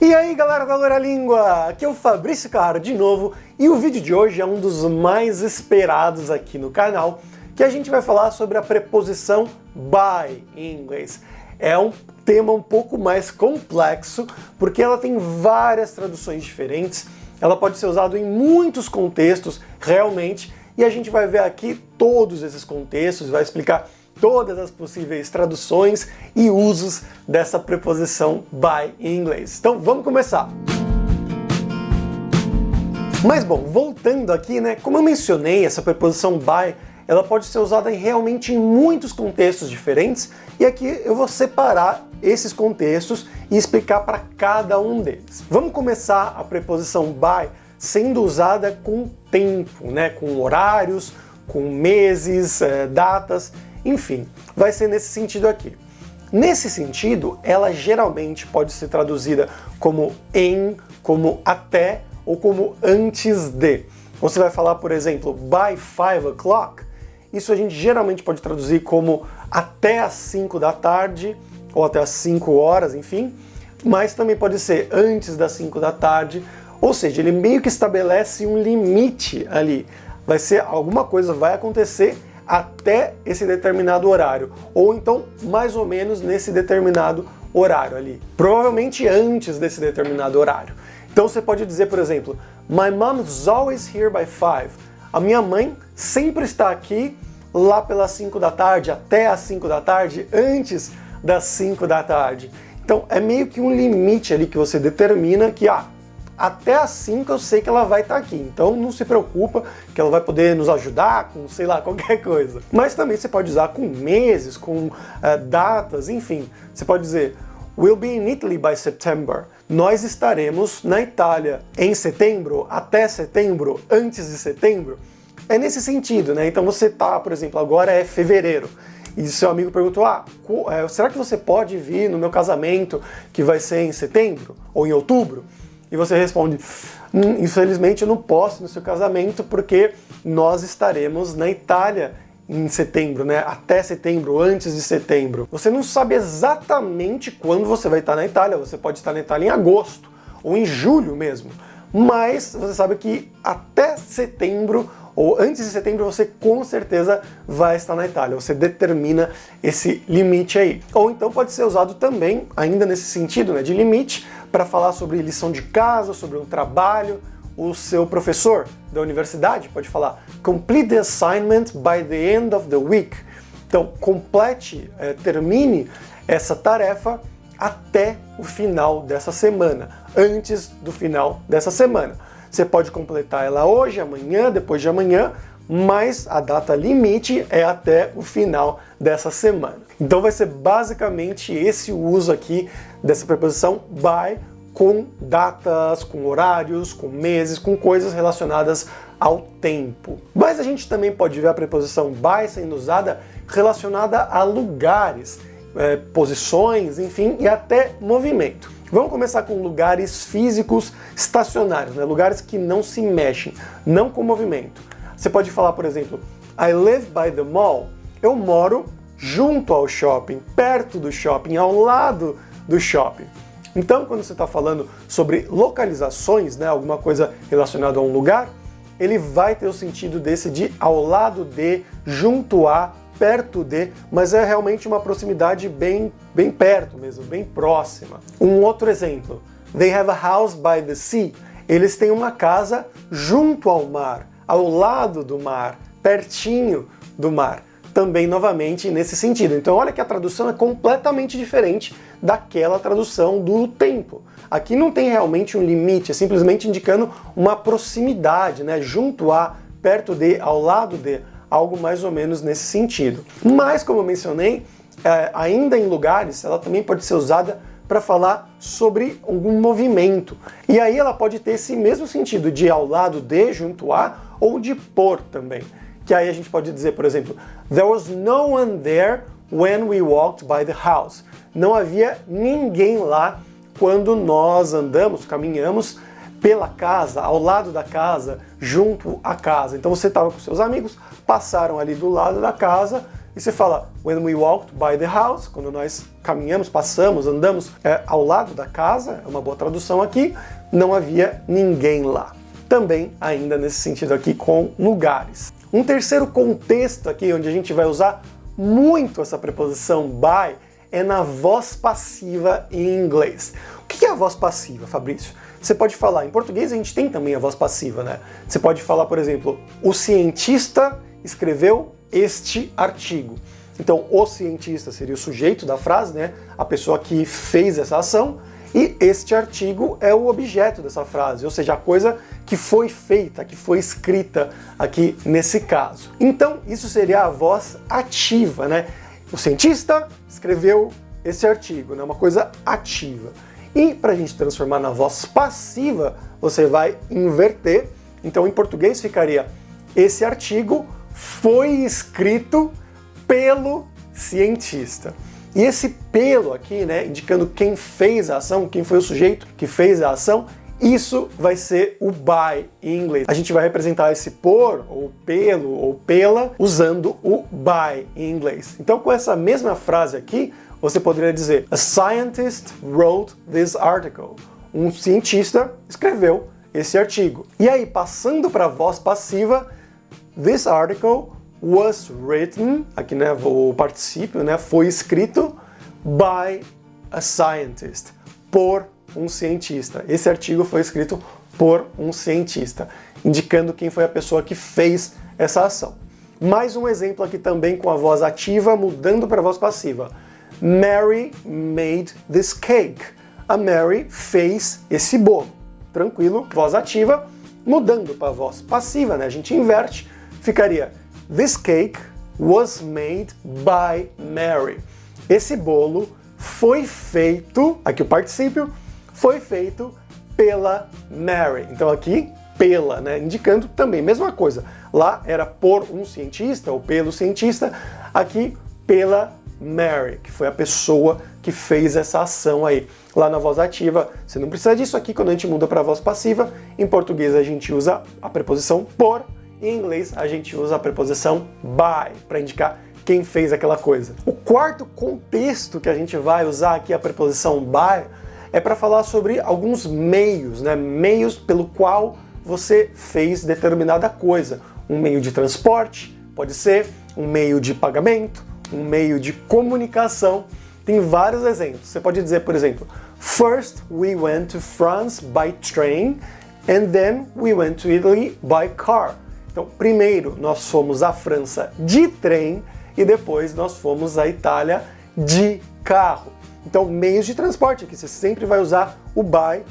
E aí galera da Loura Língua, aqui é o Fabrício Carraro de novo e o vídeo de hoje é um dos mais esperados aqui no canal, que a gente vai falar sobre a preposição by em inglês. É um tema um pouco mais complexo porque ela tem várias traduções diferentes, ela pode ser usada em muitos contextos realmente e a gente vai ver aqui todos esses contextos, vai explicar todas as possíveis traduções e usos dessa preposição by em inglês. Então vamos começar! Mas bom, voltando aqui, né, como eu mencionei, essa preposição by, ela pode ser usada realmente em muitos contextos diferentes, e aqui eu vou separar esses contextos e explicar para cada um deles. Vamos começar a preposição by sendo usada com tempo, né, com horários, com meses, datas, enfim, vai ser nesse sentido aqui. Nesse sentido, ela geralmente pode ser traduzida como em, como até ou como antes de. Você vai falar, por exemplo, by 5 o'clock, isso a gente geralmente pode traduzir como até às 5 da tarde ou até às 5 horas, enfim, mas também pode ser antes das 5 da tarde, ou seja, ele meio que estabelece um limite ali. Vai ser alguma coisa vai acontecer até esse determinado horário, ou então mais ou menos nesse determinado horário ali, provavelmente antes desse determinado horário. Então você pode dizer, por exemplo, My mom's always here by 5. A minha mãe sempre está aqui lá pelas 5 da tarde, até as 5 da tarde, antes das 5 da tarde. Então é meio que um limite ali que você determina que até às 5 eu sei que ela vai estar aqui, então não se preocupa que ela vai poder nos ajudar com, sei lá, qualquer coisa. Mas também você pode usar com meses, com datas, enfim. Você pode dizer, We'll be in Italy by September. Nós estaremos na Itália em setembro, até setembro, antes de setembro. É nesse sentido, né? Então você tá, por exemplo, agora é fevereiro, e seu amigo perguntou, será que você pode vir no meu casamento que vai ser em setembro ou em outubro? E você responde, infelizmente eu não posso ir no seu casamento porque nós estaremos na Itália em setembro, né? Até setembro, antes de setembro. Você não sabe exatamente quando você vai estar na Itália, você pode estar na Itália em agosto ou em julho mesmo, mas você sabe que até setembro ou antes de setembro você com certeza vai estar na Itália, você determina esse limite aí. Ou então pode ser usado também, ainda nesse sentido, né, de limite, para falar sobre lição de casa, sobre um trabalho. O seu professor da universidade pode falar Complete the assignment by the end of the week. Então, complete, termine essa tarefa até o final dessa semana, antes do final dessa semana. Você pode completar ela hoje, amanhã, depois de amanhã, mas a data limite é até o final dessa semana. Então vai ser basicamente esse o uso aqui dessa preposição by, com datas, com horários, com meses, com coisas relacionadas ao tempo. Mas a gente também pode ver a preposição by sendo usada relacionada a lugares, posições, enfim, e até movimento. Vamos começar com lugares físicos estacionários, né? Lugares que não se mexem, não com movimento. Você pode falar, por exemplo, I live by the mall. Eu moro junto ao shopping, perto do shopping, ao lado do shopping. Então, quando você está falando sobre localizações, né, alguma coisa relacionada a um lugar, ele vai ter o sentido desse de ao lado de, junto a, perto de, mas é realmente uma proximidade bem perto mesmo, bem próxima. Um outro exemplo, they have a house by the sea. Eles têm uma casa junto ao mar, ao lado do mar, pertinho do mar. Também, novamente, nesse sentido. Então, olha que a tradução é completamente diferente daquela tradução do tempo. Aqui não tem realmente um limite, é simplesmente indicando uma proximidade, né? Junto a, perto de, ao lado de, algo mais ou menos nesse sentido. Mas, como eu mencionei, ainda em lugares, ela também pode ser usada para falar sobre algum movimento. E aí ela pode ter esse mesmo sentido de ao lado de, junto a, ou de por também. Que aí a gente pode dizer, por exemplo, There was no one there when we walked by the house. Não havia ninguém lá quando nós andamos, caminhamos pela casa, ao lado da casa, junto à casa. Então você estava com seus amigos, passaram ali do lado da casa, e você fala when we walked by the house, quando nós caminhamos, passamos, andamos ao lado da casa, é uma boa tradução aqui, não havia ninguém lá. Também ainda nesse sentido aqui com lugares. Um terceiro contexto aqui onde a gente vai usar muito essa preposição by é na voz passiva em inglês. O que é a voz passiva, Fabrício? Você pode falar, em português a gente tem também a voz passiva, né? Você pode falar, por exemplo, o cientista escreveu este artigo. Então, o cientista seria o sujeito da frase, né? A pessoa que fez essa ação, e este artigo é o objeto dessa frase, ou seja, a coisa que foi feita, que foi escrita aqui nesse caso. Então, isso seria a voz ativa, né? O cientista escreveu esse artigo, né? Uma coisa ativa. E para a gente transformar na voz passiva, você vai inverter. Então, em português ficaria: esse artigo foi escrito pelo cientista. E esse pelo aqui, né, indicando quem fez a ação, quem foi o sujeito que fez a ação, isso vai ser o by em inglês. A gente vai representar esse por, ou pelo, ou pela, usando o by em inglês. Então, com essa mesma frase aqui, você poderia dizer: a scientist wrote this article. Um cientista escreveu esse artigo. E aí, passando para a voz passiva, this article was written, aqui, né, o particípio, né, foi escrito by a scientist, por um cientista. Esse artigo foi escrito por um cientista, indicando quem foi a pessoa que fez essa ação. Mais um exemplo aqui também com a voz ativa, mudando para a voz passiva. Mary made this cake. A Mary fez esse bolo. Tranquilo, voz ativa, mudando para a voz passiva, né? A gente inverte, ficaria: this cake was made by Mary. Esse bolo foi feito, aqui o particípio, foi feito pela Mary. Então aqui, pela, né? Indicando também, mesma coisa. Lá era por um cientista ou pelo cientista, aqui pela Mary, que foi a pessoa que fez essa ação aí. Lá na voz ativa, você não precisa disso aqui quando a gente muda para a voz passiva. Em português a gente usa a preposição por, e em inglês a gente usa a preposição by, para indicar quem fez aquela coisa. O quarto contexto que a gente vai usar aqui a preposição by é para falar sobre alguns meios, né? Meios pelo qual você fez determinada coisa. Um meio de transporte, pode ser um meio de pagamento, um meio de comunicação. Tem vários exemplos. Você pode dizer, por exemplo, first we went to France by train and then we went to Italy by car. Então, primeiro nós fomos à França de trem e depois nós fomos à Itália de carro. Então, meios de transporte, que você sempre vai usar o by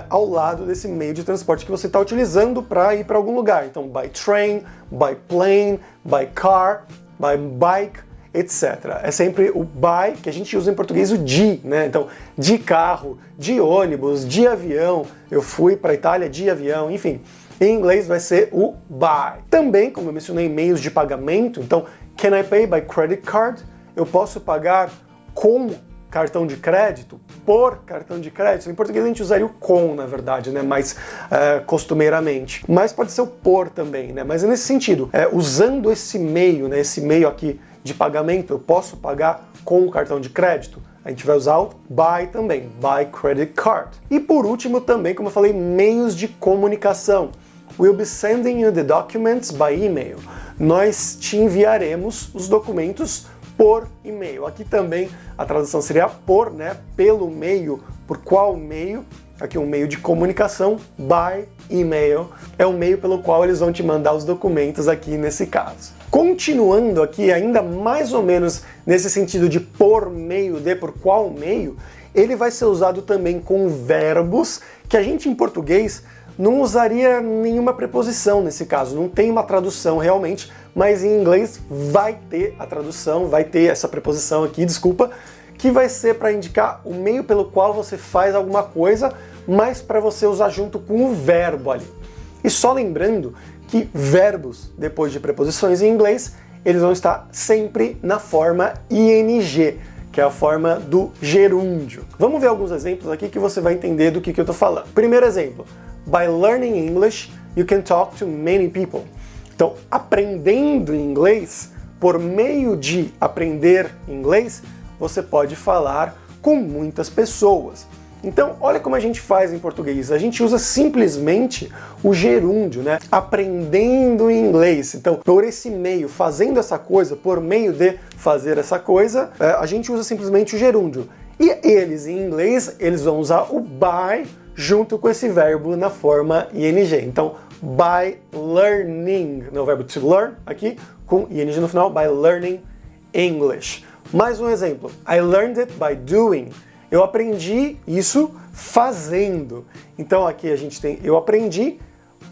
ao lado desse meio de transporte que você está utilizando para ir para algum lugar. Então, by train, by plane, by car, by bike, etc. É sempre o by, que a gente usa em português o de, né? Então, de carro, de ônibus, de avião, eu fui para a Itália de avião, enfim. Em inglês vai ser o by. Também, como eu mencionei, meios de pagamento, então, can I pay by credit card? Eu posso pagar com cartão de crédito, por cartão de crédito. Em português a gente usaria o com, na verdade, né? Mais costumeiramente. Mas pode ser o por também, né? Mas é nesse sentido, usando esse meio, né? Esse meio aqui de pagamento, eu posso pagar com o cartão de crédito. A gente vai usar o by também, by credit card. E por último também, como eu falei, meios de comunicação. We'll be sending you the documents by email. Nós te enviaremos os documentos por e-mail. Aqui também a tradução seria por, né? Pelo meio, por qual meio? Aqui um meio de comunicação, by email. É o meio pelo qual eles vão te mandar os documentos aqui nesse caso. Continuando aqui, ainda mais ou menos nesse sentido de por meio de, por qual meio, ele vai ser usado também com verbos que a gente em português não usaria nenhuma preposição nesse caso, não tem uma tradução realmente, mas em inglês vai ter a tradução, vai ter essa preposição aqui, desculpa, que vai ser para indicar o meio pelo qual você faz alguma coisa, mas para você usar junto com o verbo ali. E só lembrando que verbos, depois de preposições em inglês, eles vão estar sempre na forma ing, que é a forma do gerúndio. Vamos ver alguns exemplos aqui que você vai entender do que eu estou falando. Primeiro exemplo, by learning English, you can talk to many people. Então, aprendendo inglês, por meio de aprender inglês, você pode falar com muitas pessoas. Então, olha como a gente faz em português. A gente usa simplesmente o gerúndio, né? Aprendendo inglês. Então, por esse meio, fazendo essa coisa, por meio de fazer essa coisa, a gente usa simplesmente o gerúndio. E eles, em inglês, eles vão usar o by junto com esse verbo na forma ing. Então, by learning, no verbo to learn, aqui, com ing no final, by learning English. Mais um exemplo. I learned it by doing. Eu aprendi isso fazendo. Então aqui a gente tem eu aprendi.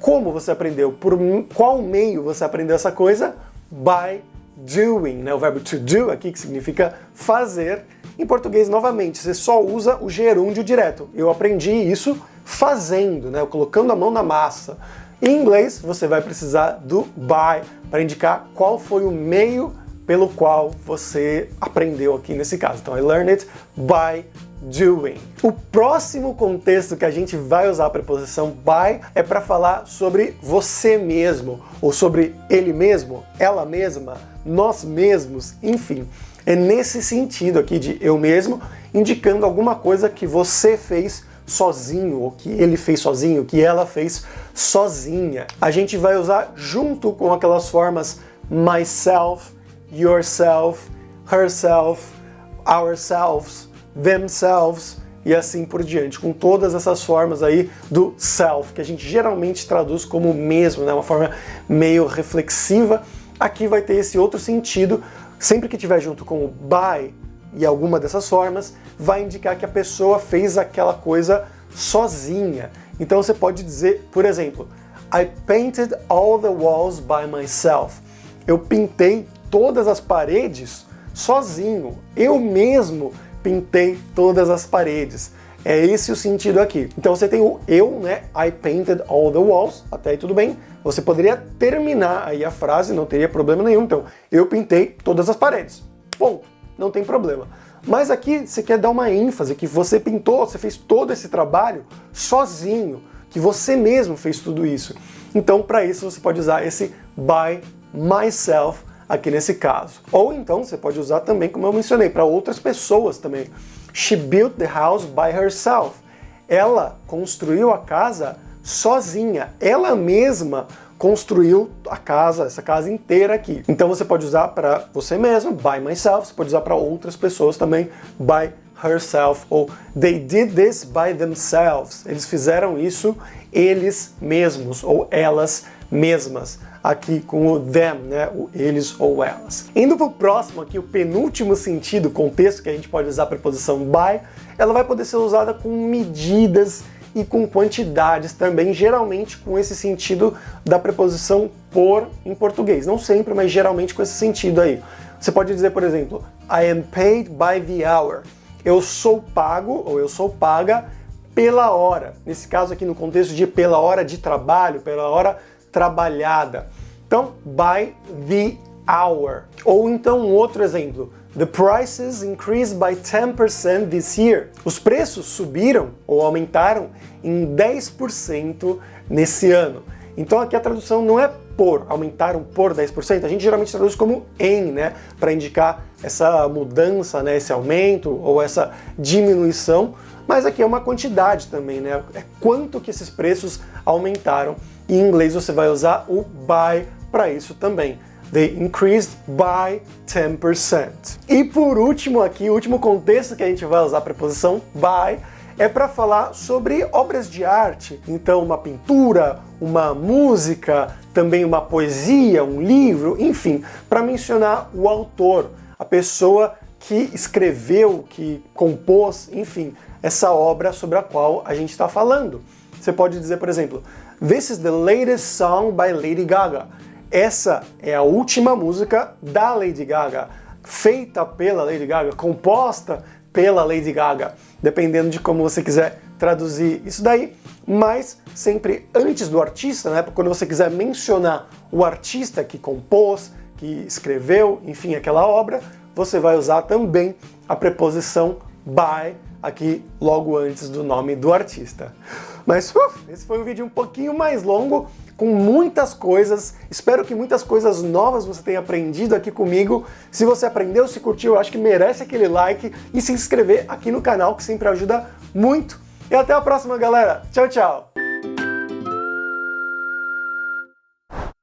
Como você aprendeu? Por qual meio você aprendeu essa coisa? By doing, né? O verbo to do aqui, que significa fazer. Em português, novamente, você só usa o gerúndio direto. Eu aprendi isso fazendo, né? Colocando a mão na massa. Em inglês, você vai precisar do by para indicar qual foi o meio pelo qual você aprendeu aqui nesse caso. Então, I learned it by doing. O próximo contexto que a gente vai usar a preposição by é para falar sobre você mesmo, ou sobre ele mesmo, ela mesma, nós mesmos, enfim. É nesse sentido aqui de eu mesmo, indicando alguma coisa que você fez sozinho, ou que ele fez sozinho, que ela fez sozinha. A gente vai usar junto com aquelas formas myself, yourself, herself, ourselves, themselves e assim por diante, com todas essas formas aí do self, que a gente geralmente traduz como mesmo, né? Uma forma meio reflexiva. Aqui vai ter esse outro sentido, sempre que tiver junto com o by e alguma dessas formas, vai indicar que a pessoa fez aquela coisa sozinha. Então você pode dizer, por exemplo, I painted all the walls by myself. Eu pintei todas as paredes sozinho. Eu mesmo pintei todas as paredes. É esse o sentido aqui. Então você tem o eu, né? I painted all the walls. Até aí tudo bem. Você poderia terminar aí a frase, não teria problema nenhum. Então, eu pintei todas as paredes. Bom, não tem problema. Mas aqui você quer dar uma ênfase que você pintou, você fez todo esse trabalho sozinho, que você mesmo fez tudo isso. Então, para isso você pode usar esse by myself aqui nesse caso. Ou então você pode usar também, como eu mencionei, para outras pessoas também. She built the house by herself. Ela construiu a casa sozinha. Ela mesma construiu a casa, essa casa inteira aqui. Então você pode usar para você mesmo, by myself, você pode usar para outras pessoas também, by herself, ou they did this by themselves. Eles fizeram isso eles mesmos, ou elas mesmas. Aqui com o them, né? O eles ou elas. Indo para o próximo aqui, o penúltimo sentido, contexto que a gente pode usar a preposição by, ela vai poder ser usada com medidas e com quantidades também, geralmente com esse sentido da preposição por em português. Não sempre, mas geralmente com esse sentido aí. Você pode dizer, por exemplo, I am paid by the hour. Eu sou pago, ou eu sou paga pela hora. Nesse caso aqui, no contexto de pela hora de trabalho, pela hora trabalhada. Então, by the hour. Ou então um outro exemplo. The prices increased by 10% this year. Os preços subiram ou aumentaram em 10% nesse ano. Então aqui a tradução não é por, aumentaram por 10%, a gente geralmente traduz como em, né, para indicar essa mudança, né, esse aumento ou essa diminuição, mas aqui é uma quantidade também, né, é quanto que esses preços aumentaram. Em inglês você vai usar o by para isso também. They increased by 10%. E por último aqui, o último contexto que a gente vai usar a preposição by é para falar sobre obras de arte. Então, uma pintura, uma música, também uma poesia, um livro, enfim, para mencionar o autor, a pessoa que escreveu, que compôs, enfim, essa obra sobre a qual a gente está falando. Você pode dizer, por exemplo, This is the latest song by Lady Gaga. Essa é a última música da Lady Gaga, feita pela Lady Gaga, composta pela Lady Gaga, dependendo de como você quiser traduzir isso daí, mas sempre antes do artista, né? Quando você quiser mencionar o artista que compôs, que escreveu, enfim, aquela obra, você vai usar também a preposição by aqui logo antes do nome do artista. Mas esse foi um vídeo um pouquinho mais longo, com muitas coisas. Espero que muitas coisas novas você tenha aprendido aqui comigo. Se você aprendeu, se curtiu, eu acho que merece aquele like e se inscrever aqui no canal, que sempre ajuda muito. E até a próxima, galera. Tchau, tchau!